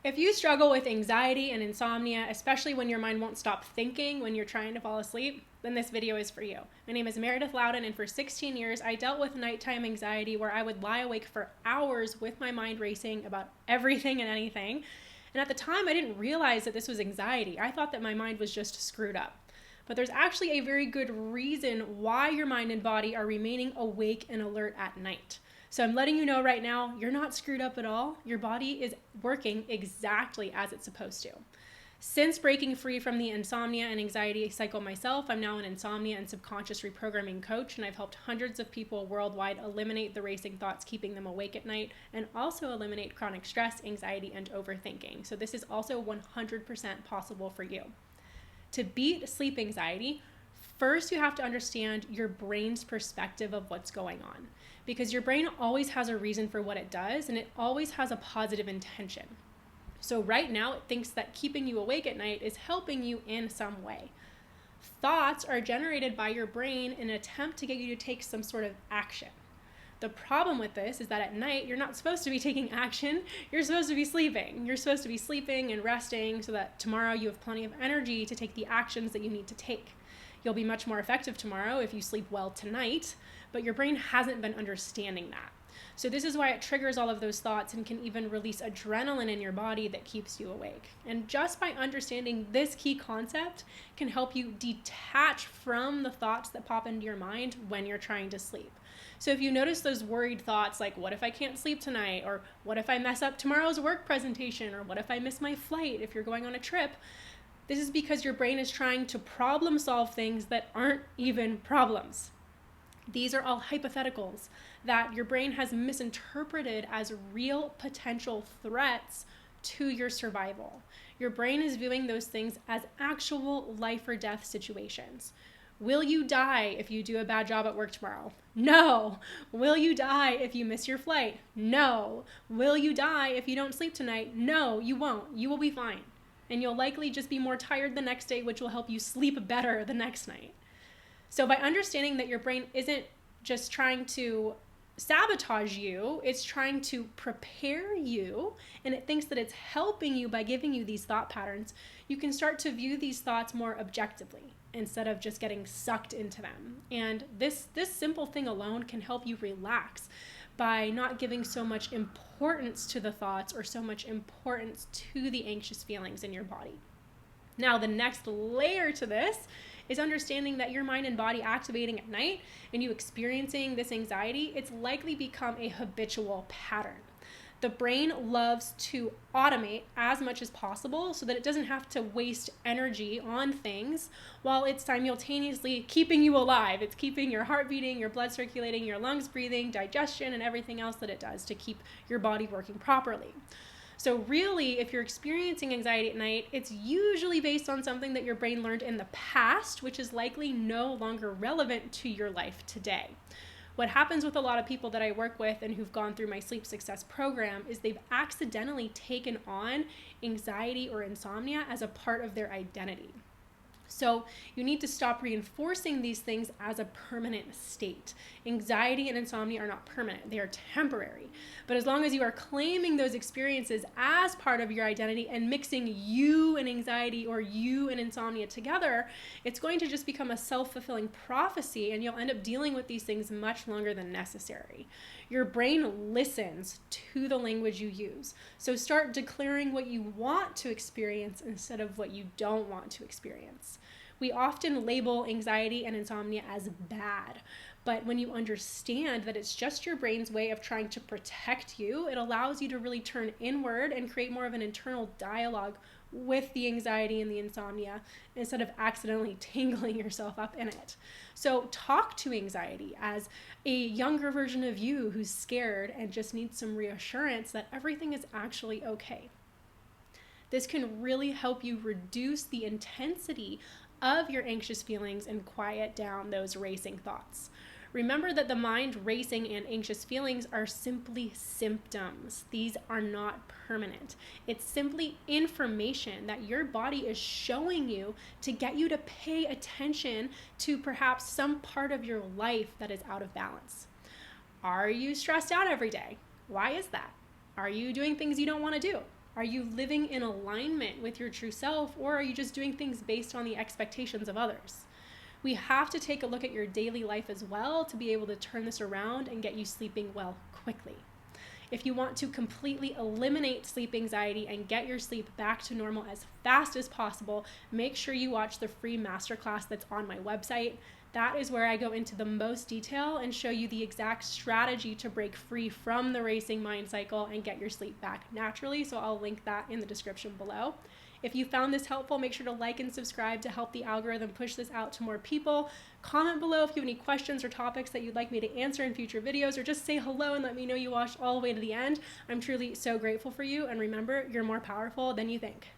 If you struggle with anxiety and insomnia, especially when your mind won't stop thinking when you're trying to fall asleep, then this video is for you. My name is Meredith Loudon, and for 16 years, I dealt with nighttime anxiety where I would lie awake for hours with my mind racing about everything and anything. And at the time, I didn't realize that this was anxiety. I thought that my mind was just screwed up. But there's actually a very good reason why your mind and body are remaining awake and alert at night. So I'm letting you know right now, you're not screwed up at all. Your body is working exactly as it's supposed to. Since breaking free from the insomnia and anxiety cycle myself, I'm now an insomnia and subconscious reprogramming coach, and I've helped hundreds of people worldwide eliminate the racing thoughts keeping them awake at night, and also eliminate chronic stress, anxiety, and overthinking. So this is also 100% possible for you. To beat sleep anxiety, first you have to understand your brain's perspective of what's going on, because your brain always has a reason for what it does, and it always has a positive intention. So right now it thinks that keeping you awake at night is helping you in some way. Thoughts are generated by your brain in an attempt to get you to take some sort of action. The problem with this is that at night, you're not supposed to be taking action. You're supposed to be sleeping. You're supposed to be sleeping and resting so that tomorrow you have plenty of energy to take the actions that you need to take. You'll be much more effective tomorrow if you sleep well tonight, but your brain hasn't been understanding that. So this is why it triggers all of those thoughts and can even release adrenaline in your body that keeps you awake. And just by understanding this key concept can help you detach from the thoughts that pop into your mind when you're trying to sleep. So if you notice those worried thoughts like, what if I can't sleep tonight? Or what if I mess up tomorrow's work presentation? Or what if I miss my flight if you're going on a trip? This is because your brain is trying to problem solve things that aren't even problems. These are all hypotheticals that your brain has misinterpreted as real potential threats to your survival. Your brain is viewing those things as actual life or death situations. Will you die if you do a bad job at work tomorrow? No. Will you die if you miss your flight? No. Will you die if you don't sleep tonight? No, you won't. You will be fine. And you'll likely just be more tired the next day, which will help you sleep better the next night. So by understanding that your brain isn't just trying to sabotage you, it's trying to prepare you, and it thinks that it's helping you by giving you these thought patterns, you can start to view these thoughts more objectively instead of just getting sucked into them. And this simple thing alone can help you relax by not giving so much importance to the thoughts or so much importance to the anxious feelings in your body. Now, the next layer to this is understanding that your mind and body activating at night and you experiencing this anxiety, it's likely become a habitual pattern. The brain loves to automate as much as possible so that it doesn't have to waste energy on things while it's simultaneously keeping you alive. It's keeping your heart beating, your blood circulating, your lungs breathing, digestion, and everything else that it does to keep your body working properly. So really, if you're experiencing anxiety at night, it's usually based on something that your brain learned in the past, which is likely no longer relevant to your life today. What happens with a lot of people that I work with and who've gone through my sleep success program is they've accidentally taken on anxiety or insomnia as a part of their identity. So you need to stop reinforcing these things as a permanent state. Anxiety and insomnia are not permanent. They are temporary. But as long as you are claiming those experiences as part of your identity and mixing you and anxiety or you and insomnia together, it's going to just become a self-fulfilling prophecy, and you'll end up dealing with these things much longer than necessary. Your brain listens to the language you use. So start declaring what you want to experience instead of what you don't want to experience. We often label anxiety and insomnia as bad, but when you understand that it's just your brain's way of trying to protect you, it allows you to really turn inward and create more of an internal dialogue with the anxiety and the insomnia instead of accidentally tangling yourself up in it. So talk to anxiety as a younger version of you who's scared and just needs some reassurance that everything is actually okay. This can really help you reduce the intensity of your anxious feelings and quiet down those racing thoughts. Remember that the mind racing and anxious feelings are simply symptoms. These are not permanent. It's simply information that your body is showing you to get you to pay attention to perhaps some part of your life that is out of balance. Are you stressed out every day? Why is that? Are you doing things you don't want to do? Are you living in alignment with your true self, or are you just doing things based on the expectations of others? We have to take a look at your daily life as well to be able to turn this around and get you sleeping well quickly. If you want to completely eliminate sleep anxiety and get your sleep back to normal as fast as possible, make sure you watch the free masterclass that's on my website. That is where I go into the most detail and show you the exact strategy to break free from the racing mind cycle and get your sleep back naturally. So I'll link that in the description below. If you found this helpful, make sure to like and subscribe to help the algorithm push this out to more people. Comment below if you have any questions or topics that you'd like me to answer in future videos, or just say hello and let me know you watched all the way to the end. I'm truly so grateful for you, and remember, you're more powerful than you think.